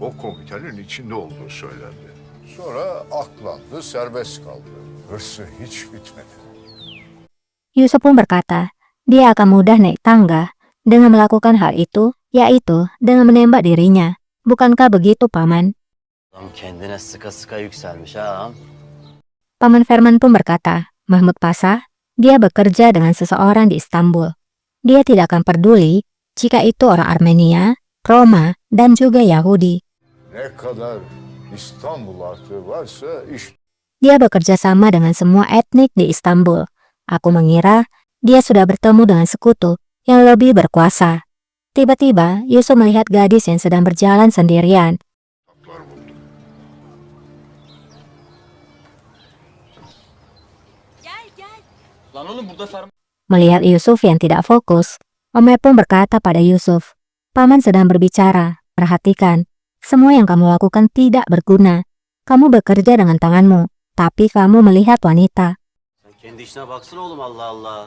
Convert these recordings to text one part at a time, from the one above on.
O komitenin içinde olduğu söylendi. Sonra aklandı, serbest kaldı. Hırsı hiç bitmedi. Yusuf pun berkata, dia akan mudah naik tangga dengan melakukan hal itu, yaitu dengan menembak dirinya. Bukankah begitu, Paman? Adam kendine sıka sıka yükselmiş ha. Paman Ferman pun berkata, Mahmud Pasha, dia bekerja dengan seseorang di Istanbul. Dia tidak akan peduli jika itu orang Armenia, Roma, dan juga Yahudi. Ne kadar İstanbul artığı varsa işte Dia bekerja sama dengan semua etnik di Istanbul. Aku mengira dia sudah bertemu dengan sekutu yang lebih berkuasa. Tiba-tiba, Yusuf melihat gadis yang sedang berjalan sendirian. buldu. Lan oğlum burada sarma. Melihat Yusuf yang tidak fokus, Omer pun berkata pada Yusuf, Paman sedang berbicara, perhatikan. Semua yang kamu lakukan tidak berguna. Kamu bekerja dengan tanganmu, tapi kamu melihat wanita. Sen kendi işine baksana oğlum, Allah Allah.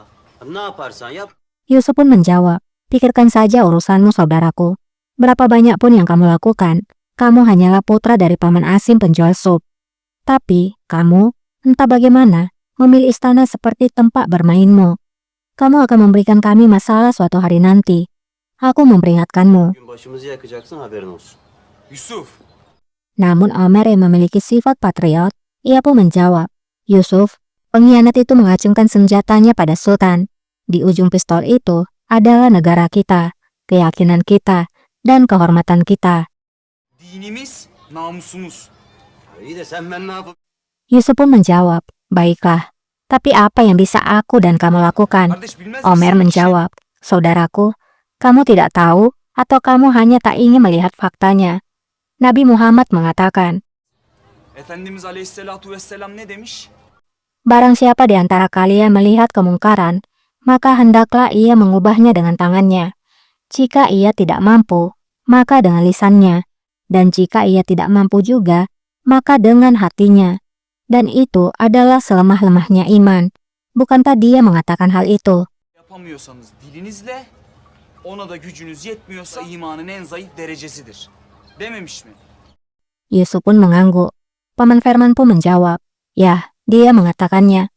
Ne yaparsan yap. Yusuf pun menjawab, pikirkan saja urusanmu saudaraku. Berapa banyak pun yang kamu lakukan, kamu hanyalah putra dari paman Asim penjual sup. Tapi, kamu, entah bagaimana, memilih istana seperti tempat bermainmu. Kamu akan memberikan kami masalah suatu hari nanti. Aku memperingatkanmu. Gün başımızı yakacaksın, haberin olsun. Yusuf. Namun Omer yang memiliki sifat patriot, ia pun menjawab, Yusuf, pengkhianat itu mengacungkan senjatanya pada Sultan. Di ujung pistol itu adalah negara kita, keyakinan kita, dan kehormatan kita. Dinimiz, namusumuz. İyi de sen ben ne yapayım? Yusuf pun menjawab, baiklah, tapi apa yang bisa aku dan kamu lakukan? Kardeş bilmez Omer misin? menjawab, saudaraku, kamu tidak tahu atau kamu hanya tak ingin melihat faktanya. Nabi Muhammad mengatakan, Efendimiz Aleyhisselatu Vesselam ne demiş? barang siapa di antara kalian melihat kemungkaran, maka hendaklah ia mengubahnya dengan tangannya. Jika ia tidak mampu, maka dengan lisannya. Dan jika ia tidak mampu juga, maka dengan hatinya. Dan itu adalah selemah-lemahnya iman. Bukankah dia mengatakan hal itu? Yapamıyorsanız dilinizle, ona da gücünüz yetmiyorsa imanın en zayıf derecesidir. Dememiş mi? Yusuf pun mengangguk. Paman Ferman pun menjawab, ya, dia mengatakannya.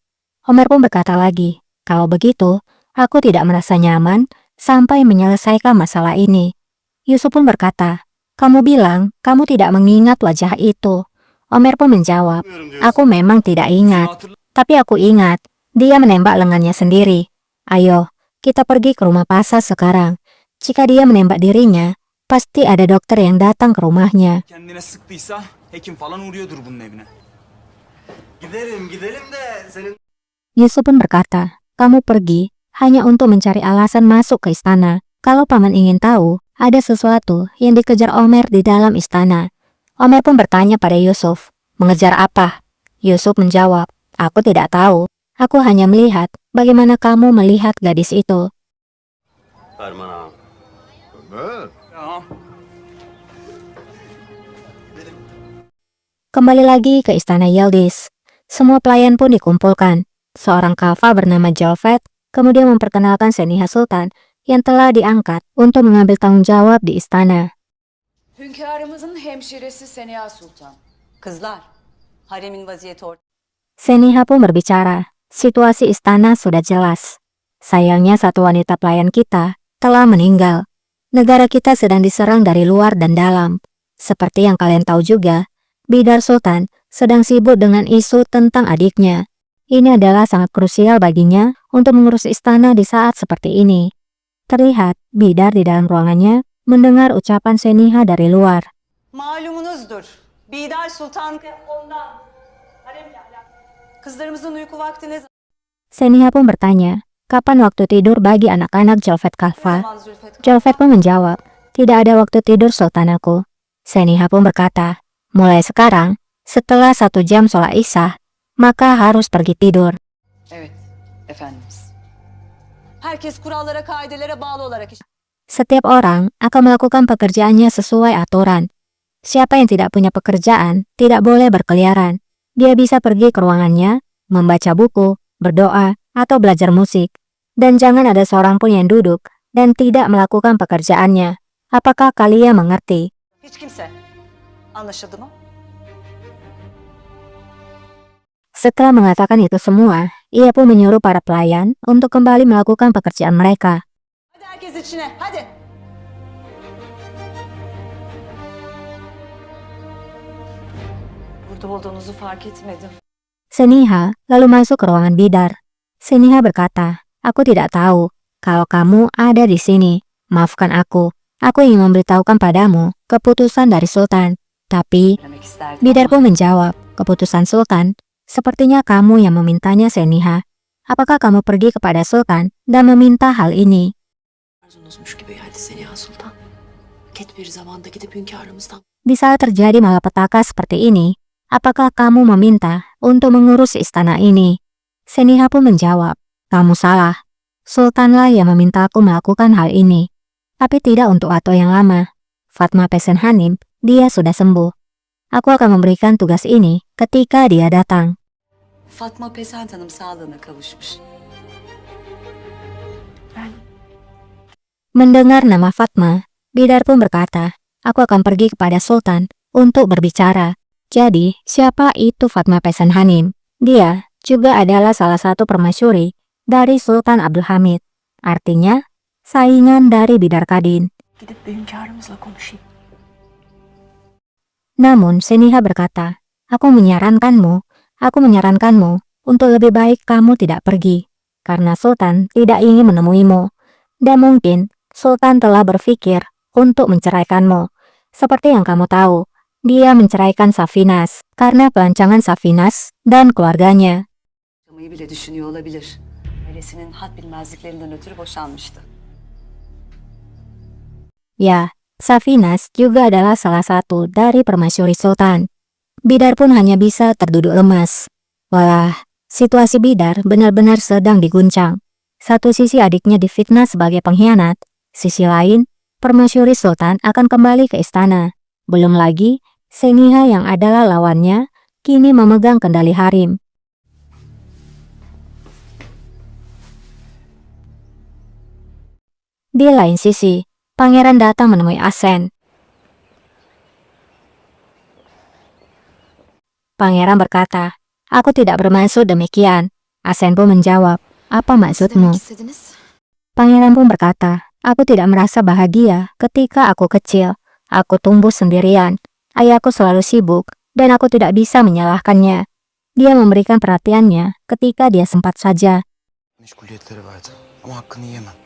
Omer pun berkata lagi, kalau begitu, aku tidak merasa nyaman sampai menyelesaikan masalah ini. Yusuf pun berkata, kamu bilang kamu tidak mengingat wajah itu. Omer pun menjawab, aku memang tidak ingat, Hatırla- tapi aku ingat, dia menembak lengannya sendiri. Ayo, kita pergi ke rumah Pasha sekarang. Jika dia menembak dirinya, pasti ada dokter yang datang ke rumahnya. Kendine sıktıysa hekim falan uğruyordur bunun evine. Gidelim de senin... Yusuf pun berkata, kamu pergi hanya untuk mencari alasan masuk ke istana. Kalau paman ingin tahu, ada sesuatu yang dikejar Omer di dalam istana. Omer pun bertanya pada Yusuf, mengejar apa? Yusuf menjawab, aku tidak tahu. Aku hanya melihat bagaimana kamu melihat gadis itu. Ferman ağam. Ömer, Ya, Kembali lagi ke istana Yildiz. Semua pelayan pun dikumpulkan. Seorang kalfa bernama Jalfet kemudian memperkenalkan Seniha Sultan yang telah diangkat untuk mengambil tanggung jawab di istana. Hünkârımızın hemşiresi Seniha Sultan. Kızlar, haremin vaziyeti ortada. Seniha pun berbicara, situasi istana sudah jelas. Sayangnya satu wanita pelayan kita telah meninggal. Negara kita sedang diserang dari luar dan dalam. Seperti yang kalian tahu juga, Bidar Sultan sedang sibuk dengan isu tentang adiknya. Ini adalah sangat krusial baginya untuk mengurus istana di saat seperti ini. Terlihat Bidar di dalam ruangannya mendengar ucapan Seniha dari luar. Malumunuzdur. Bidar Sultan ondan. Haremle alakalı. Kızlarımızın uyku vakti ne Seniha pun bertanya, kapan waktu tidur bagi anak-anak Jalfet Kalfa? zaman Zülfet? Jalfet pun menjawab, tidak ada waktu tidur sultanku. Seniha pun berkata, mulai sekarang, setelah 1 jam sholat isya, maka harus pergi tidur. Evet, Efendimiz. Herkes kurallara, kaidelere bağlı olarak iş. Setiap orang akan melakukan pekerjaannya sesuai aturan. Siapa yang tidak punya pekerjaan tidak boleh berkeliaran. Dia bisa pergi ke ruangannya, membaca buku, berdoa, atau belajar musik. Dan jangan ada seorang pun yang duduk dan tidak melakukan pekerjaannya. Apakah kalian mengerti? Hiç kimse Anlaşıldı mı? Setelah mengatakan itu semua, ia pun menyuruh para pelayan untuk kembali melakukan pekerjaan mereka. Hadi herkes içine, hadi. Burada olduğunuzu fark etmedim. Seniha lalu masuk ke ruangan Bidar. Seniha berkata, "Aku tidak tahu kalau kamu ada di sini. Maafkan aku. Aku ingin memberitahukan padamu keputusan dari Sultan." Tapi Demek isterdim Bidar ama pun menjawab, "Keputusan Sultan? Sepertinya kamu yang memintanya, Seniha. Apakah kamu pergi kepada Sultan dan meminta hal ini?" Arzunuzmuş gibi geldi Seniha Sultan. Ket bir zamanda gidip hünkârımızdan Di saat terjadi malapetaka seperti ini, apakah kamu meminta untuk mengurus istana ini? Seniha pun menjawab, "Kamu salah. Sultanlah yang meminta aku melakukan hal ini. Tapi tidak untuk waktu yang lama. Fatma Pesen Hanim, dia sudah sembuh. Aku akan memberikan tugas ini ketika dia datang." Fatma Pesent Hanım sağlığına kavuşmuş. Mendengar nama Fatma, Bidar pun berkata, "Aku akan pergi kepada Sultan untuk berbicara." Jadi, siapa itu Fatma Pesen Hanim? Dia juga adalah salah satu permasyuri dari Sultan Abdul Hamid. Artinya, saingan dari Bidar Kadin. gidip bir hünkârımızla konuşayım. Namun, Seniha berkata, aku menyarankanmu untuk lebih baik kamu tidak pergi, karena Sultan tidak ingin menemuimu, dan mungkin Sultan telah berpikir untuk menceraikanmu. Seperti yang kamu tahu, dia menceraikan Safinas karena pelancangan Safinas dan keluarganya. Yaşamayı bile düşünüyor olabilir. Ailesinin had bilmezliklerinden ötürü boşanmıştı. Ya, Safinas juga adalah salah satu dari permasyuri Sultan. Bidar pun hanya bisa terduduk lemas. Wah, situasi Bidar benar-benar sedang diguncang. Satu sisi adiknya difitnah sebagai pengkhianat, sisi lain, permasyuri Sultan akan kembali ke istana. Belum lagi, Seniha yang adalah lawannya, kini memegang kendali harem. Di lain sisi, pangeran datang menemui Asen. Pangeran berkata, "Aku tidak bermaksud demikian." Asen pun menjawab, "Apa maksudmu?" Demek istediniz? Pangeran pun berkata, "Aku tidak merasa bahagia ketika aku kecil. Aku tumbuh sendirian. Ayahku selalu sibuk dan aku tidak bisa menyalahkannya. Dia memberikan perhatiannya ketika dia sempat saja." Meşguliyetleri vardı ama hakkını yemem.